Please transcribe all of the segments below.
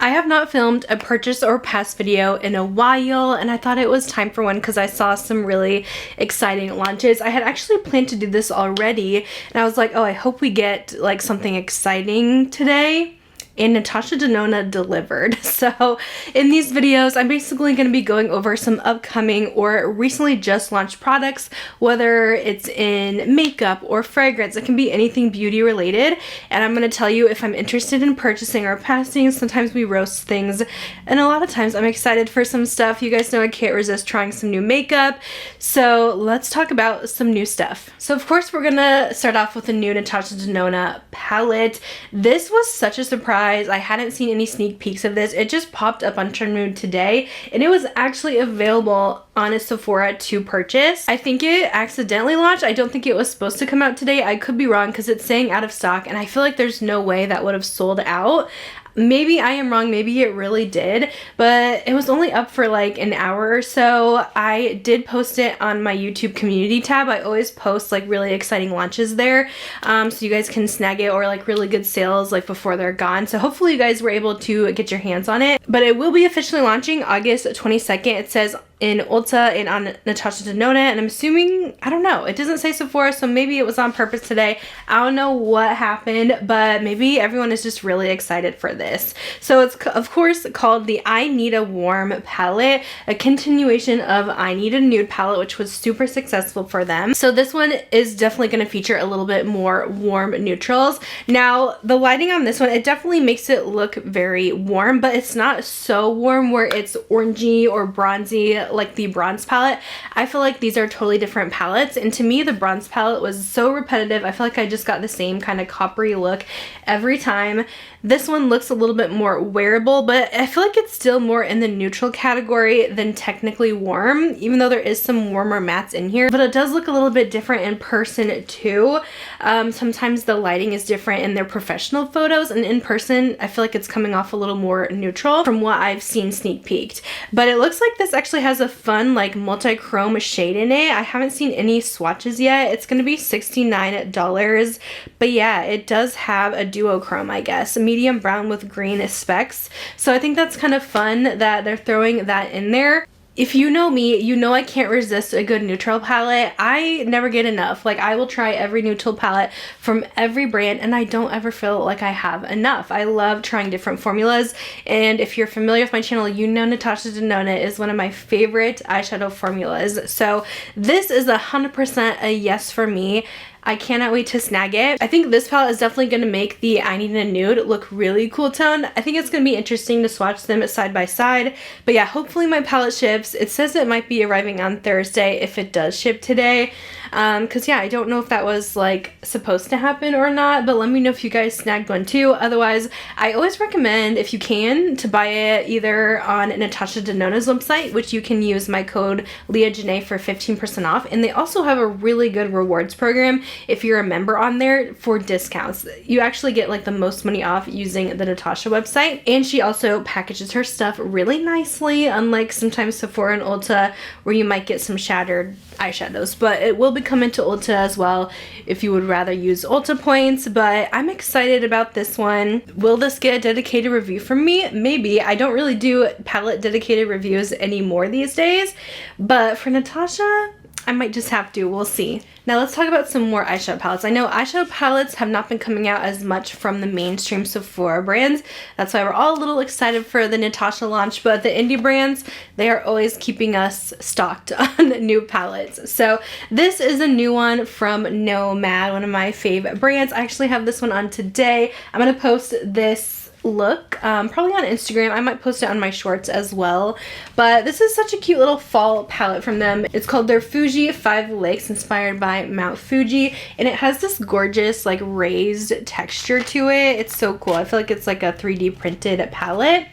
I have not filmed a purchase or pass video in a while, and I thought it was time for one because I saw some really exciting launches. I had actually planned to do this already, and I was like, oh, I hope we get like something exciting today. And Natasha Denona delivered. So in these videos, I'm basically going to be going over some upcoming or recently just launched products, whether it's in makeup or fragrance. It can be anything beauty related, and I'm going to tell you if I'm interested in purchasing or passing. Sometimes we roast things, and a lot of times I'm excited for some stuff. You guys know I can't resist trying some new makeup, so let's talk about some new stuff. So of course we're gonna start off with the new Natasha Denona palette. This was such a surprise. I hadn't seen any sneak peeks of this. It just popped up on Trendmood today, and it was actually available on a Sephora to purchase. I think it accidentally launched. I don't think it was supposed to come out today. I could be wrong because it's saying out of stock, and I feel like there's no way that would have sold out. Maybe I am wrong, maybe it really did, but it was only up for like an hour or so. I did post it on my YouTube community tab. I always post like really exciting launches there, so you guys can snag it, or like really good sales like before they're gone. So hopefully you guys were able to get your hands on it. But it will be officially launching August 22nd. It says in Ulta and on Natasha Denona, and I'm assuming, I don't know, it doesn't say Sephora, so maybe it was on purpose today. I don't know what happened, but maybe everyone is just really excited for this. So it's of course called the I Need a Warm palette, a continuation of I Need a Nude palette, which was super successful for them. So this one is definitely going to feature a little bit more warm neutrals. Now the lighting on this one, it definitely makes it look very warm, but it's not so warm where it's orangey or bronzy like the bronze palette. I feel like these are totally different palettes, and to me the bronze palette was so repetitive. I feel like I just got the same kind of coppery look every time. This one looks a little bit more wearable, but I feel like it's still more in the neutral category than technically warm, even though there is some warmer mattes in here. But it does look a little bit different in person too. Sometimes the lighting is different in their professional photos, and in person I feel like it's coming off a little more neutral from what I've seen sneak peeked. But it looks like this actually has a fun like multi-chrome shade in it. I haven't seen any swatches yet. It's going to be $69, but yeah, it does have a duochrome, I guess, medium brown with green specks. So I think that's kind of fun that they're throwing that in there. If you know me, you know I can't resist a good neutral palette. I never get enough. Like, I will try every neutral palette from every brand, and I don't ever feel like I have enough. I love trying different formulas, and if you're familiar with my channel, you know Natasha Denona is one of my favorite eyeshadow formulas. So this is 100% a yes for me. I cannot wait to snag it. I think this palette is definitely going to make the I Need a Nude look really cool toned. I think it's going to be interesting to swatch them side by side. But yeah, hopefully my palette ships. It says it might be arriving on Thursday if it does ship today. Because yeah, I don't know if that was like supposed to happen or not, but let me know if you guys snagged one too. Otherwise, I always recommend, if you can, to buy it either on Natasha Denona's website, which you can use my code LEAHJANAE for 15% off. And they also have a really good rewards program if you're a member on there for discounts. You actually get like the most money off using the Natasha website. And she also packages her stuff really nicely, unlike sometimes Sephora and Ulta where you might get some shattered eyeshadows. But it will be coming to Ulta as well if you would rather use Ulta points. But I'm excited about this one. Will this get a dedicated review from me? Maybe. I don't really do palette dedicated reviews anymore these days, but for Natasha, I might just have to. We'll see. Now let's talk about some more eyeshadow palettes. I know eyeshadow palettes have not been coming out as much from the mainstream Sephora brands. That's why we're all a little excited for the Natasha launch, but the indie brands, they are always keeping us stocked on new palettes. So this is a new one from Nomad, one of my favorite brands. I actually have this one on today. I'm going to post this look probably on Instagram. I might post it on my shorts as well, but this is such a cute little fall palette from them. It's called their Fuji 5 Lakes, inspired by Mount Fuji, and it has this gorgeous like raised texture to it. It's so cool. I feel like it's like a 3D printed palette.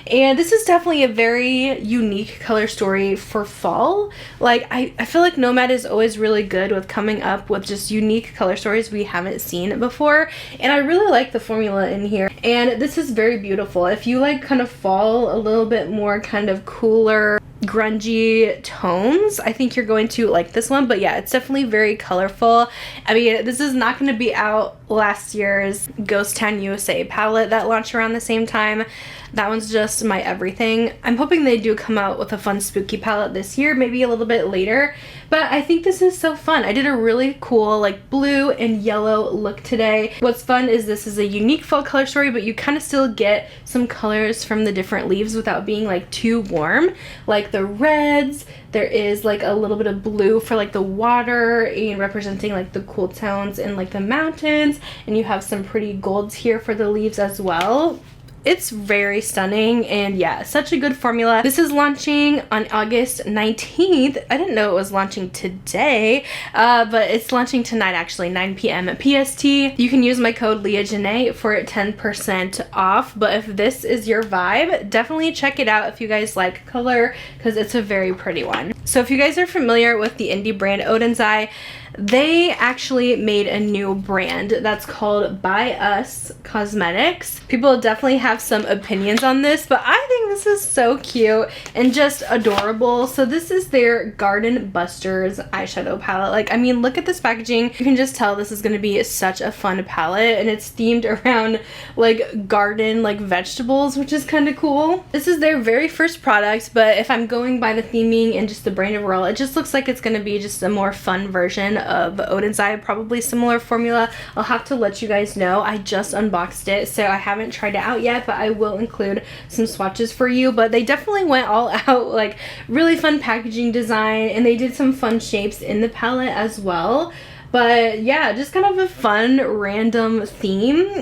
And this is definitely a very unique color story for fall. Like, I feel like Nomad is always really good with coming up with just unique color stories we haven't seen before. And I really like the formula in here. And this is very beautiful. If you like kind of fall, a little bit more kind of cooler, grungy tones, I think you're going to like this one. But yeah, it's definitely very colorful. I mean, this is not going to be out last year's Ghost Town USA palette that launched around the same time. That one's just my everything. I'm hoping they do come out with a fun spooky palette this year, maybe a little bit later. But I think this is so fun. I did a really cool like blue and yellow look today. What's fun is this is a unique fall color story, but you kind of still get some colors from the different leaves without being like too warm. Like the reds, there is like a little bit of blue for like the water and representing like the cool tones in like the mountains. And you have some pretty golds here for the leaves as well. It's very stunning, and yeah, such a good formula. This is launching on August 19th. I didn't know it was launching today, but it's launching tonight actually, 9 p.m. at PST. You can use my code LEAHJANAE for 10% off, but if this is your vibe, definitely check it out if you guys like color, because it's a very pretty one. So if you guys are familiar with the indie brand Odens Eye, they actually made a new brand that's called By Us Cosmetics. People definitely have some opinions on this, but I think this is so cute and just adorable. So this is their Garden Busters eyeshadow palette. Like, I mean, look at this packaging. You can just tell this is going to be such a fun palette, and it's themed around like garden, like vegetables, which is kind of cool. This is their very first product, but if I'm going by the theming and just the brand overall, it just looks like it's going to be just a more fun version of Odens Eye, probably similar formula. I'll have to let you guys know. I just unboxed it, so I haven't tried it out yet, but I will include some swatches for you. But they definitely went all out, like really fun packaging design, and they did some fun shapes in the palette as well. But yeah, just kind of a fun random theme.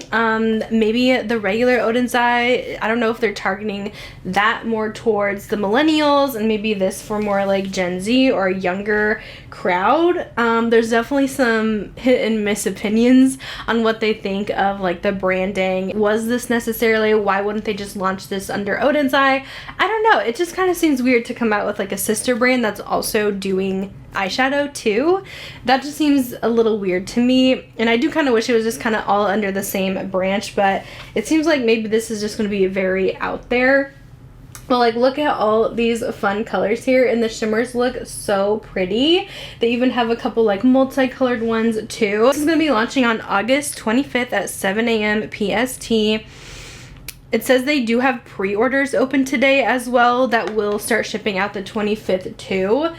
Maybe the regular Odens Eye, I don't know if they're targeting that more towards the millennials, and maybe this for more like Gen Z or a younger crowd. There's definitely some hit and miss opinions on what they think of like the branding. Was this necessarily, why wouldn't they just launch this under Odens Eye? I don't know, it just kind of seems weird to come out with like a sister brand that's also doing eyeshadow too. That just seems a little weird to me, and I do kind of wish it was just kind of all under the same branch, but it seems like maybe this is just going to be very out there. But like, look at all these fun colors here, and the shimmers look so pretty. They even have a couple like multicolored ones too. This is going to be launching on August 25th at 7 a.m. PST. It says they do have pre-orders open today as well that will start shipping out the 25th too.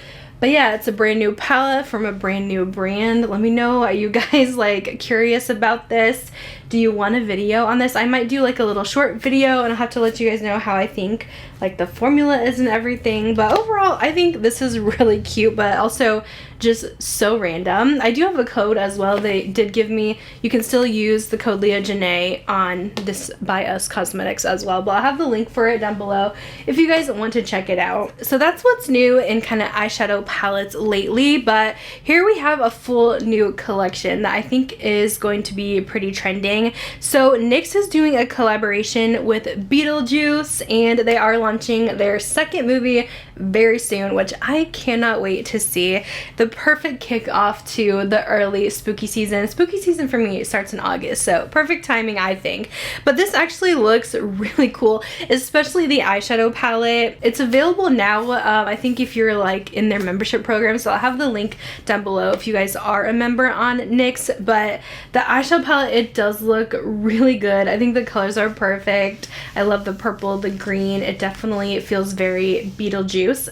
But yeah, it's a brand new palette from a brand new brand. Let me know, are you guys like curious about this? Do you want a video on this? I might do like a little short video, and I'll have to let you guys know how I think like the formula is and everything. But overall, I think this is really cute, but also just so random. I do have a code as well. They did give me, you can still use the code LEAHJANAE on this By Us Cosmetics as well, but I'll have the link for it down below if you guys want to check it out. So that's what's new in kind of eyeshadow palettes lately, but here we have a full new collection that I think is going to be pretty trending. So NYX is doing a collaboration with Beetlejuice, and they are launching their second movie very soon, which I cannot wait to see. The perfect kickoff to the early spooky season. Spooky season for me starts in August, so perfect timing, I think. But this actually looks really cool, especially the eyeshadow palette. It's available now, I think, if you're like in their membership program, so I'll have the link down below if you guys are a member on NYX. But the eyeshadow palette, it does look really good. I think the colors are perfect. I love the purple, the green. It definitely feels very Beetlejuice.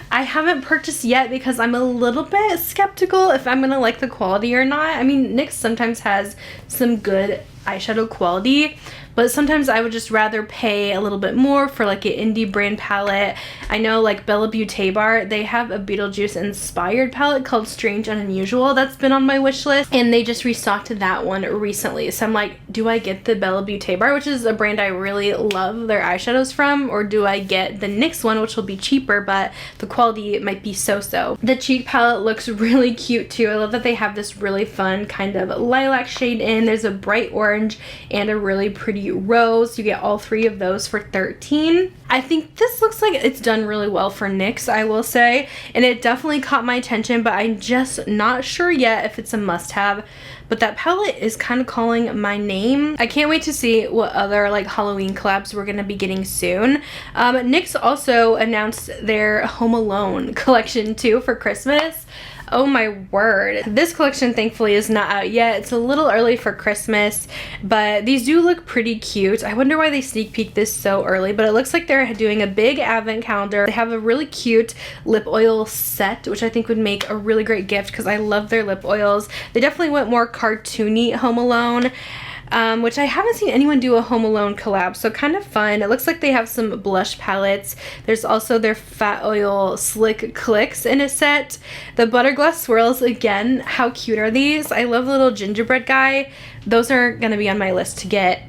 I haven't purchased yet because I'm a little bit skeptical if I'm gonna like the quality or not. I mean, NYX sometimes has some good eyeshadow quality, but sometimes I would just rather pay a little bit more for like an indie brand palette. I know like BellaBeauteBar, they have a Beetlejuice inspired palette called Strange and Unusual that's been on my wish list, and they just restocked that one recently. So I'm like, do I get the BellaBeauteBar, which is a brand I really love their eyeshadows from, or do I get the NYX one, which will be cheaper, but the quality might be so-so. The cheek palette looks really cute too. I love that they have this really fun kind of lilac shade in. There's a bright orange and a really pretty rose. You get all three of those for $13. I think this looks like it's done really well for NYX, I will say, and it definitely caught my attention, but I'm just not sure yet if it's a must-have. But that palette is kind of calling my name. I can't wait to see what other like Halloween collabs we're gonna be getting soon. NYX also announced their Home Alone collection too for Christmas. Oh my word. This collection thankfully is not out yet. It's a little early for Christmas, but these do look pretty cute. I wonder why they sneak peek this so early, but it looks like they're doing a big advent calendar. They have a really cute lip oil set, which I think would make a really great gift because I love their lip oils. They definitely went more cartoony Home Alone, which I haven't seen anyone do a Home Alone collab, so kind of fun. It looks like they have some blush palettes. There's also their Fat Oil Slick Clicks in a set. The Butter Gloss Swirls, again, how cute are these? I love the little gingerbread guy. Those are going to be on my list to get.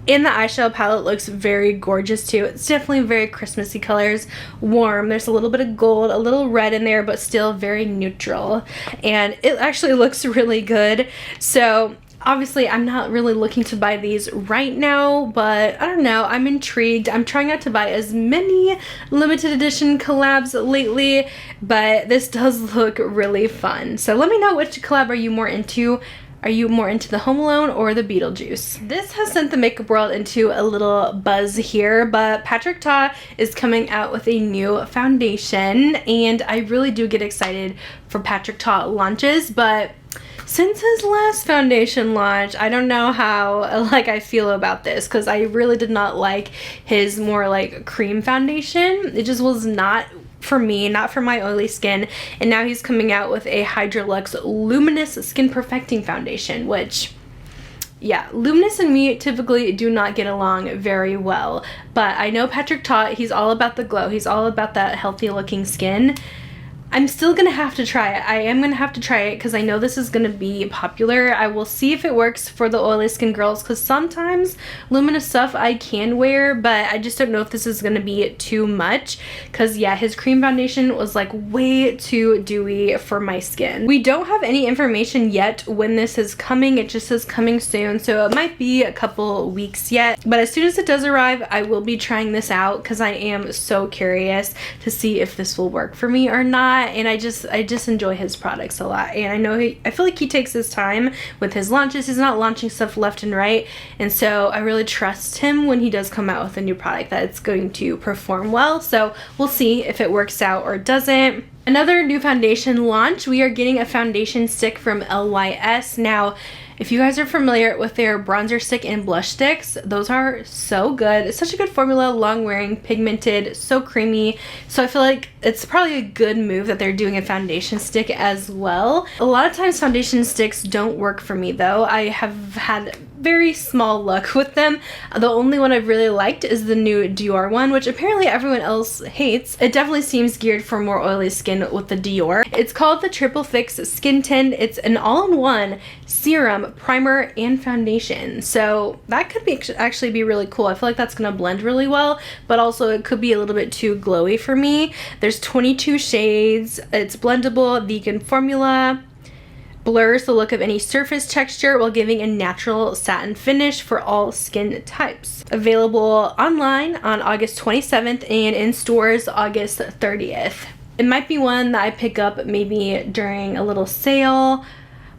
And the eyeshadow palette looks very gorgeous too. It's definitely very Christmassy colors, warm. There's a little bit of gold, a little red in there, but still very neutral. And it actually looks really good. So obviously, I'm not really looking to buy these right now, but I don't know. I'm intrigued. I'm trying not to buy as many limited edition collabs lately, but this does look really fun. So let me know, which collab are you more into? Are you more into the Home Alone or the Beetlejuice? This has sent the makeup world into a little buzz here, but Patrick Ta is coming out with a new foundation, and I really do get excited for Patrick Ta launches, but since his last foundation launch, I don't know how I feel about this, because I really did not like his more cream foundation. It just was not for me, not for my oily skin. And now he's coming out with a Hydraluxe Luminous Skin Perfecting Foundation, which, yeah, Luminous and me typically do not get along very well. But I know Patrick Ta, he's all about the glow. He's all about that healthy looking skin. I'm still gonna have to try it. I am gonna have to try it because I know this is gonna be popular. I will see if it works for the oily skin girls, because sometimes luminous stuff I can wear, but I just don't know if this is gonna be too much, because yeah, his cream foundation was way too dewy for my skin. We don't have any information yet when this is coming. It just says coming soon, so it might be a couple weeks yet, but as soon as it does arrive, I will be trying this out because I am so curious to see if this will work for me or not. And I just enjoy his products a lot, and I feel like he takes his time with his launches. He's not launching stuff left and right, and so I really trust him when he does come out with a new product that it's going to perform well. So we'll see if it works out or doesn't. Another new foundation launch, we are getting a foundation stick from LYS. Now, if you guys are familiar with their bronzer stick and blush sticks, those are so good. It's such a good formula, long wearing, pigmented, so creamy. So I feel like it's probably a good move that they're doing a foundation stick as well. A lot of times foundation sticks don't work for me though. I have had very small luck with them. The only one I've really liked is the new Dior one, which apparently everyone else hates. It definitely seems geared for more oily skin with the Dior. It's called the Triple Fix Skin Tint. It's an all-in-one serum, primer, and foundation. So that could actually be really cool. I feel like that's gonna blend really well, but also it could be a little bit too glowy for me. There's 22 shades. It's blendable, vegan formula. Blurs the look of any surface texture while giving a natural satin finish for all skin types. Available online on August 27th and in stores August 30th. It might be one that I pick up maybe during a little sale,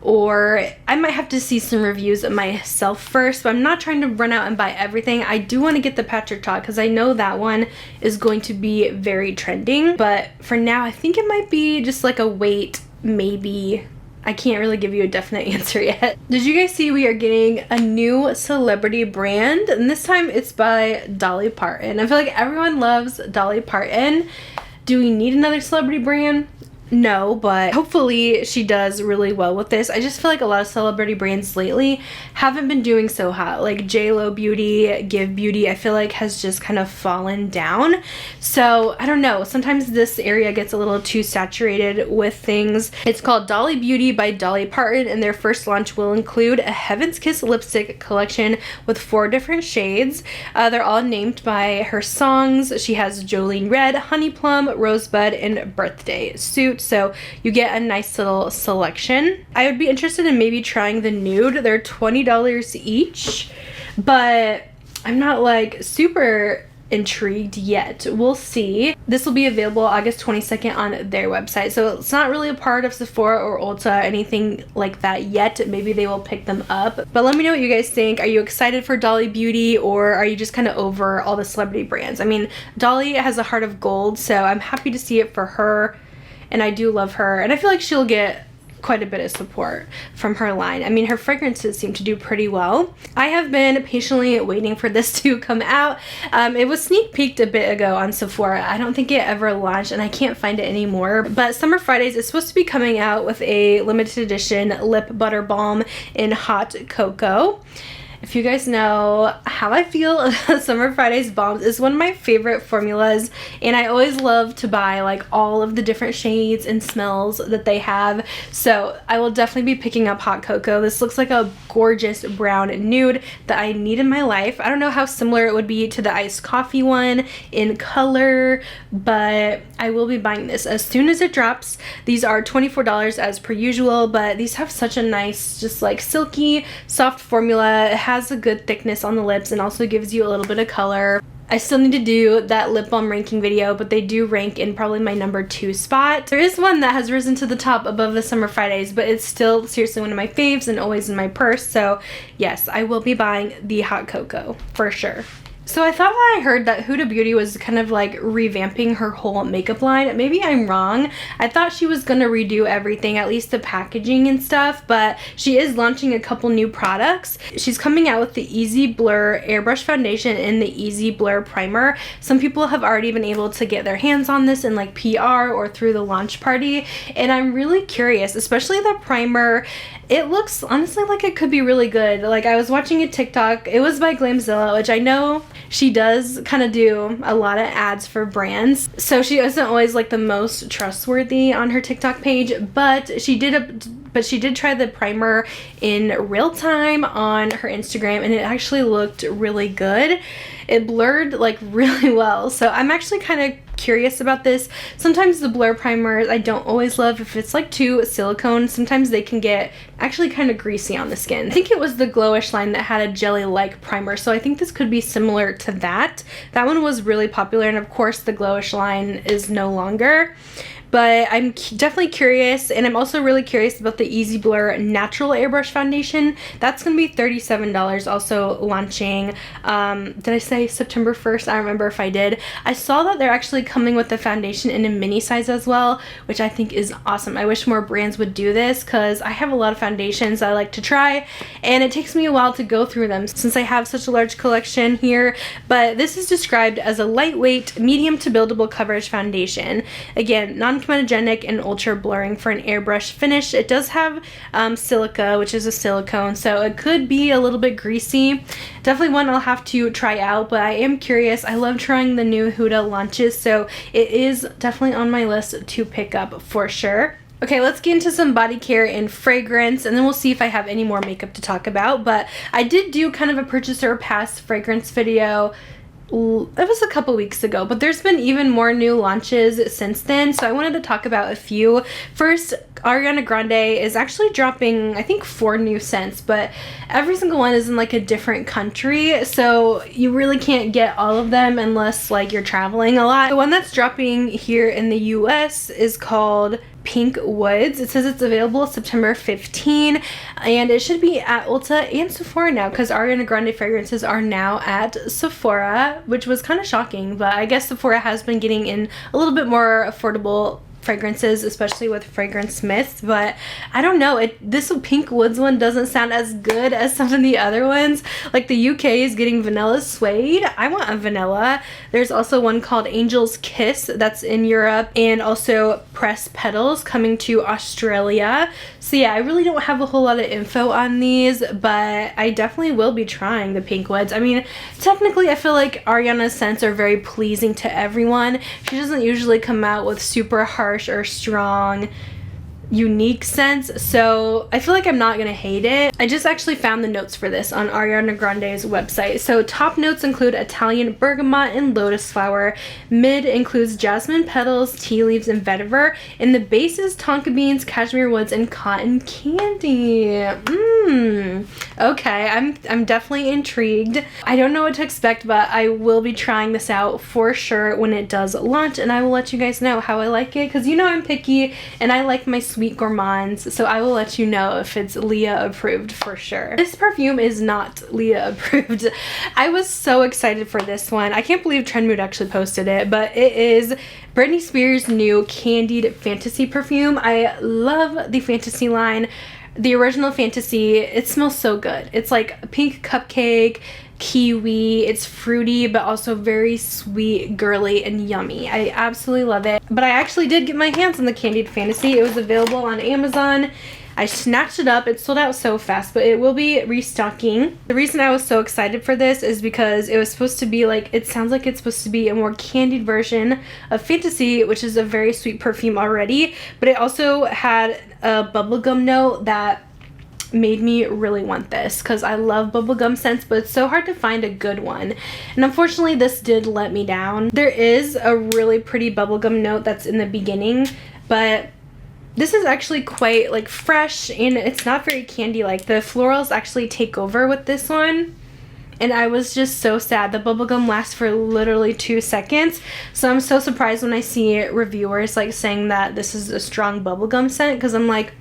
or I might have to see some reviews of myself first, but I'm not trying to run out and buy everything. I do want to get the Patrick Ta because I know that one is going to be very trending, but for now I think it might be just a wait, maybe. I can't really give you a definite answer yet. Did you guys see we are getting a new celebrity brand? And this time it's by Dolly Parton. I feel like everyone loves Dolly Parton. Do we need another celebrity brand? No, but hopefully she does really well with this. I just feel like a lot of celebrity brands lately haven't been doing so hot. Like JLo Beauty, Give Beauty, I feel like has just kind of fallen down. So I don't know, sometimes this area gets a little too saturated with things. It's called Dolly Beauty by Dolly Parton, and their first launch will include a Heaven's Kiss lipstick collection with 4 different shades. They're all named by her songs. She has Jolene Red, Honey Plum, Rosebud, and Birthday Suit. So you get a nice little selection. I would be interested in maybe trying the nude. They're $20 each, but I'm not super intrigued yet. We'll see. This will be available August 22nd on their website, so it's not really a part of Sephora or Ulta, anything like that yet. Maybe they will pick them up, but let me know what you guys think. Are you excited for Dolly Beauty, or are you just kind of over all the celebrity brands? I mean, Dolly has a heart of gold, so I'm happy to see it for her. and I do love her, and I feel like she'll get quite a bit of support from her line. I mean, her fragrances seem to do pretty well. I have been patiently waiting for this to come out. It was sneak peeked a bit ago on Sephora. I don't think it ever launched, and I can't find it anymore, but Summer Fridays is supposed to be coming out with a limited edition lip butter balm in hot cocoa. If you guys know how I feel about Summer Fridays balms, is one of my favorite formulas, and I always love to buy like all of the different shades and smells that they have. So I will definitely be picking up hot cocoa. This looks like a gorgeous brown nude that I need in my life. I don't know how similar it would be to the iced coffee one in color, but I will be buying this as soon as it drops. These are $24 as per usual, but these have such a nice, just like silky, soft formula. It has a good thickness on the lips and also gives you a little bit of color. I still need to do that lip balm ranking video, but they do rank in probably my number 2 spot. There is one that has risen to the top above the Summer Fridays, but it's still seriously one of my faves and always in my purse. So yes, I will be buying the hot cocoa for sure. So I thought when I heard that Huda Beauty was kind of like revamping her whole makeup line, maybe I'm wrong. I thought she was gonna redo everything, at least the packaging and stuff, but she is launching a couple new products. She's coming out with the Easy Blur Airbrush Foundation and the Easy Blur Primer. Some people have already been able to get their hands on this in like PR or through the launch party, and I'm really curious, especially the primer. It looks honestly like it could be really good. Like, I was watching a TikTok, it was by Glamzilla, which I know she does kind of do a lot of ads for brands, so she isn't always like the most trustworthy on her TikTok page, but she did try the primer in real time on her Instagram, and it actually looked really good. It blurred like really well, so I'm actually kind of curious about this. Sometimes the blur primers I don't always love if it's like too silicone. Sometimes they can get actually kind of greasy on the skin. I think it was the Glowish line that had a jelly-like primer, so I think this could be similar to that. That one was really popular, and of course the Glowish line is no longer. But I'm definitely curious, and I'm also really curious about the Easy Blur Natural Airbrush Foundation. That's going to be $37, also launching, did I say September 1st? I don't remember if I did. I saw that they're actually coming with the foundation in a mini size as well, which I think is awesome. I wish more brands would do this, because I have a lot of foundations I like to try, and it takes me a while to go through them since I have such a large collection here. But this is described as a lightweight, medium to buildable coverage foundation. Again, non-comedogenic and ultra blurring for an airbrush finish. It does have silica, which is a silicone, so it could be a little bit greasy. Definitely one I'll have to try out, but I am curious. I love trying the new Huda launches, so it is definitely on my list to pick up for sure. Okay, let's get into some body care and fragrance, and then we'll see if I have any more makeup to talk about. But I did do kind of a purchase or pass fragrance video. It was a couple weeks ago, but there's been even more new launches since then, so I wanted to talk about a few. First, Ariana Grande is actually dropping, I think, 4 new scents, but every single one is in like a different country, so you really can't get all of them unless like you're traveling a lot. The one that's dropping here in the US is called Pink Woods. It says it's available September 15, and it should be at Ulta and Sephora now, because Ariana Grande fragrances are now at Sephora, which was kind of shocking, but I guess Sephora has been getting in a little bit more affordable fragrances, especially with Fragrance Smiths, but I don't know, this Pink Woods one doesn't sound as good as some of the other ones. Like the UK is getting Vanilla Suede. I want a vanilla. There's also one called Angel's Kiss that's in Europe, and also Pressed Petals coming to Australia. So yeah, I really don't have a whole lot of info on these, but I definitely will be trying the Pink Woods. I mean, technically I feel like Ariana's scents are very pleasing to everyone. She doesn't usually come out with super harsh or strong unique scents, so I feel like I'm not gonna hate it. I just actually found the notes for this on Ariana Grande's website. So top notes include Italian bergamot and lotus flower. Mid includes jasmine petals, tea leaves, and vetiver. And the base is tonka beans, cashmere woods, and cotton candy. Okay, I'm definitely intrigued. I don't know what to expect, but I will be trying this out for sure when it does launch, and I will let you guys know how I like it, because you know I'm picky and I like my sweet gourmands, so I will let you know if it's Leah approved for sure. This perfume is not Leah approved. I was so excited for this one. I can't believe Trend Mood actually posted it, but it is Britney Spears' new Candied Fantasy perfume. I love the Fantasy line. The original Fantasy, it smells so good. It's like a pink cupcake, kiwi, it's fruity but also very sweet, girly, and yummy. I absolutely love it. But I actually did get my hands on the Candied Fantasy. It was available on Amazon. I snatched it up. It sold out so fast, but it will be restocking. The reason I was so excited for this is because it was supposed to be like, it sounds like it's supposed to be a more candied version of Fantasy, which is a very sweet perfume already, but it also had a bubblegum note that made me really want this because I love bubblegum scents, but it's so hard to find a good one. And unfortunately, this did let me down. There is a really pretty bubblegum note that's in the beginning, but this is actually quite like fresh and it's not very candy-like. The florals actually take over with this one. And I was just so sad. The bubblegum lasts for literally 2 seconds. So I'm so surprised when I see reviewers like saying that this is a strong bubblegum scent, because I'm like,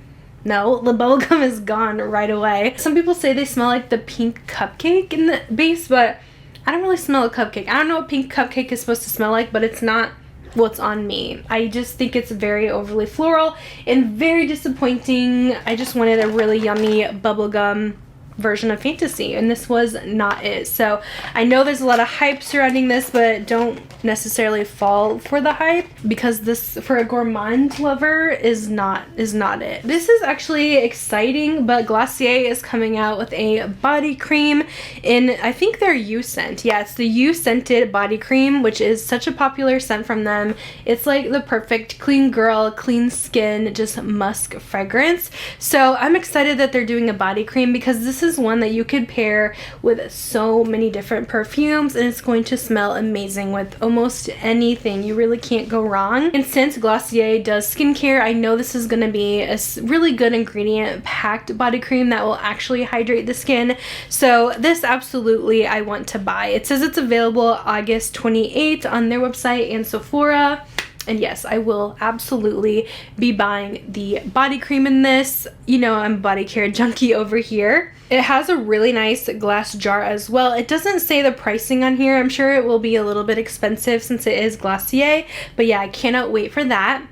no, the bubblegum is gone right away. Some people say they smell like the pink cupcake in the base, but I don't really smell a cupcake. I don't know what pink cupcake is supposed to smell like, but it's not what's on me. I just think it's very overly floral and very disappointing. I just wanted a really yummy bubblegum version of Fantasy, and this was not it. So I know there's a lot of hype surrounding this, but don't necessarily fall for the hype, because this, for a gourmand lover, is not it. This is actually exciting, but Glossier is coming out with a body cream in, I think, their You scent. Yeah, it's the You scented body cream, which is such a popular scent from them. It's like the perfect clean girl, clean skin, just musk fragrance. So I'm excited that they're doing a body cream, because this is one that you could pair with so many different perfumes and it's going to smell amazing with almost anything. You really can't go wrong. And since Glossier does skincare, I know this is going to be a really good ingredient packed body cream that will actually hydrate the skin. So this absolutely I want to buy. It says it's available August 28th on their website and Sephora. And yes, I will absolutely be buying the body cream in this. You know, I'm a body care junkie over here. It has a really nice glass jar as well. It doesn't say the pricing on here. I'm sure it will be a little bit expensive since it is Glossier. But yeah, I cannot wait for that.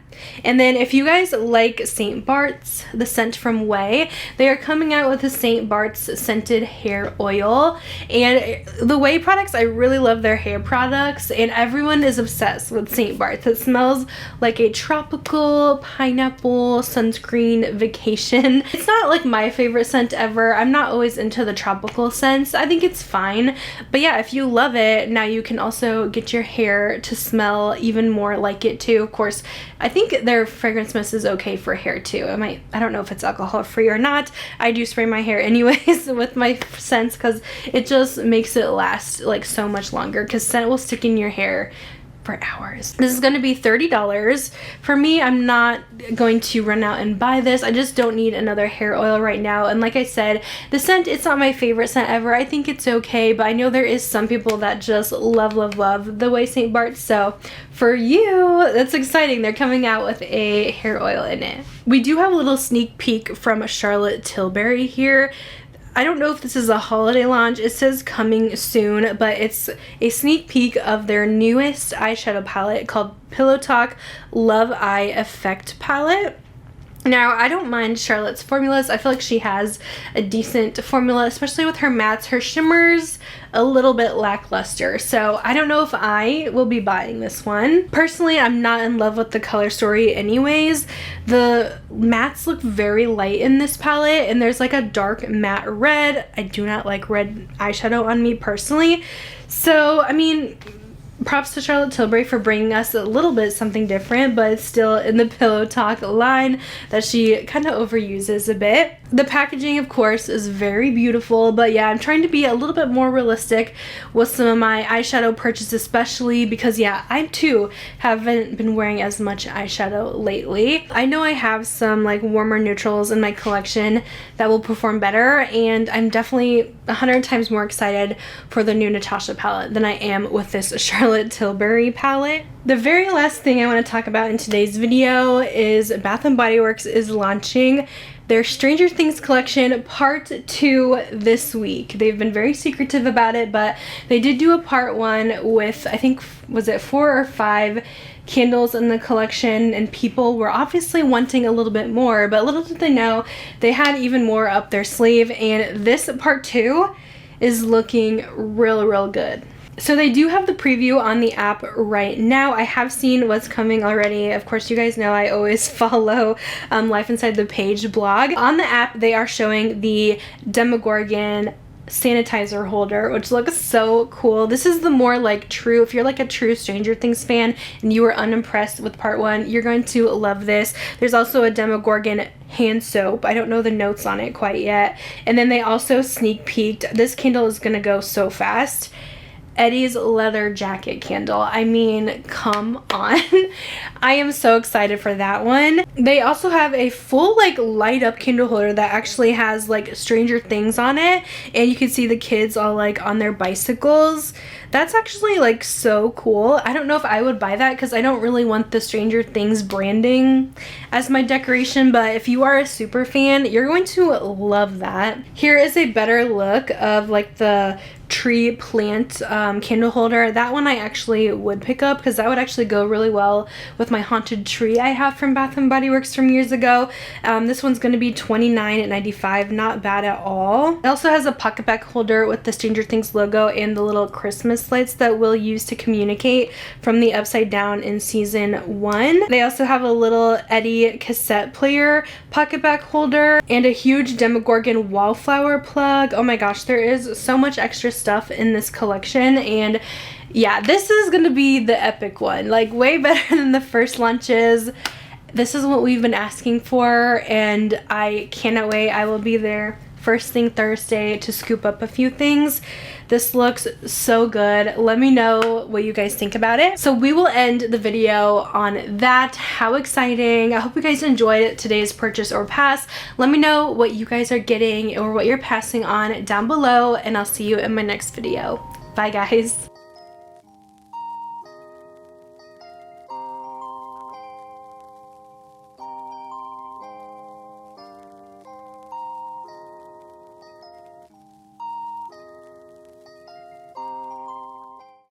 And then if you guys like St. Bart's, the scent from Way, they are coming out with a St. Bart's scented hair oil. And the Way products, I really love their hair products, and everyone is obsessed with St. Bart's. It smells like a tropical pineapple sunscreen vacation. It's not like my favorite scent ever. I'm not always into the tropical scents. I think it's fine. But yeah, if you love it, now you can also get your hair to smell even more like it too. Of course, I think their fragrance mist is okay for hair too. I don't know if it's alcohol free or not. I do spray my hair anyways with my scents because it just makes it last like so much longer, because scent will stick in your hair for hours. This is going to be $30. For me, I'm not going to run out and buy this. I just don't need another hair oil right now. And like I said, the scent, it's not my favorite scent ever. I think it's okay, but I know there is some people that just love the Way St. Bart's. So for you, that's exciting. They're coming out with a hair oil in it. We do have a little sneak peek from Charlotte Tilbury here. I don't know if this is a holiday launch. It says coming soon, but it's a sneak peek of their newest eyeshadow palette called Pillow Talk Love Eye Effect Palette. Now, I don't mind Charlotte's formulas. I feel like she has a decent formula, especially with her mattes. Her shimmers, a little bit lackluster. So I don't know if I will be buying this one. Personally, I'm not in love with the color story anyways. The mattes look very light in this palette, and there's like a dark matte red. I do not like red eyeshadow on me personally. So, I mean, props to Charlotte Tilbury for bringing us a little bit something different, but it's still in the Pillow Talk line that she kind of overuses a bit. The packaging, of course, is very beautiful, but yeah, I'm trying to be a little bit more realistic with some of my eyeshadow purchases, especially because, yeah, I too haven't been wearing as much eyeshadow lately. I know I have some like warmer neutrals in my collection that will perform better, and I'm definitely 100 times more excited for the new Natasha palette than I am with this Charlotte Tilbury palette. The very last thing I want to talk about in today's video is Bath & Body Works is launching their Stranger Things collection part 2 this week. They've been very secretive about it, but they did do a part 1 with, I think, was it 4 or 5 candles in the collection, and people were obviously wanting a little bit more, but little did they know they had even more up their sleeve, and this part 2 is looking real good. So they do have the preview on the app right now. I have seen what's coming already. Of course, you guys know I always follow Life Inside the Page blog. On the app, they are showing the Demogorgon sanitizer holder, which looks so cool. This is the more like true, if you're like a true Stranger Things fan and you were unimpressed with part 1, you're going to love this. There's also a Demogorgon hand soap. I don't know the notes on it quite yet. And then they also sneak peeked. This candle is gonna go so fast. Eddie's leather jacket candle. I mean, come on. I am so excited for that one. They also have a full like light up candle holder that actually has like Stranger Things on it, and you can see the kids all like on their bicycles. That's actually like so cool. I don't know if I would buy that because I don't really want the Stranger Things branding as my decoration, but if you are a super fan, you're going to love that. Here is a better look of like the tree plant candle holder. That one I actually would pick up because that would actually go really well with my haunted tree I have from Bath & Body Works from years ago. This one's going to be $29.95, not bad at all. It also has a pocket back holder with the Stranger Things logo and the little Christmas lights that we'll use to communicate from the Upside Down in season 1. They also have a little Eddie cassette player pocket back holder and a huge Demogorgon wallflower plug. Oh my gosh, there is so much extra stuff in this collection, and yeah, this is gonna be the epic one, like way better than the first launches. This is what we've been asking for, and I cannot wait. I will be there first thing Thursday to scoop up a few things. This looks so good. Let me know what you guys think about it. So we will end the video on that. How exciting. I hope you guys enjoyed today's purchase or pass. Let me know what you guys are getting or what you're passing on down below, and I'll see you in my next video. Bye guys.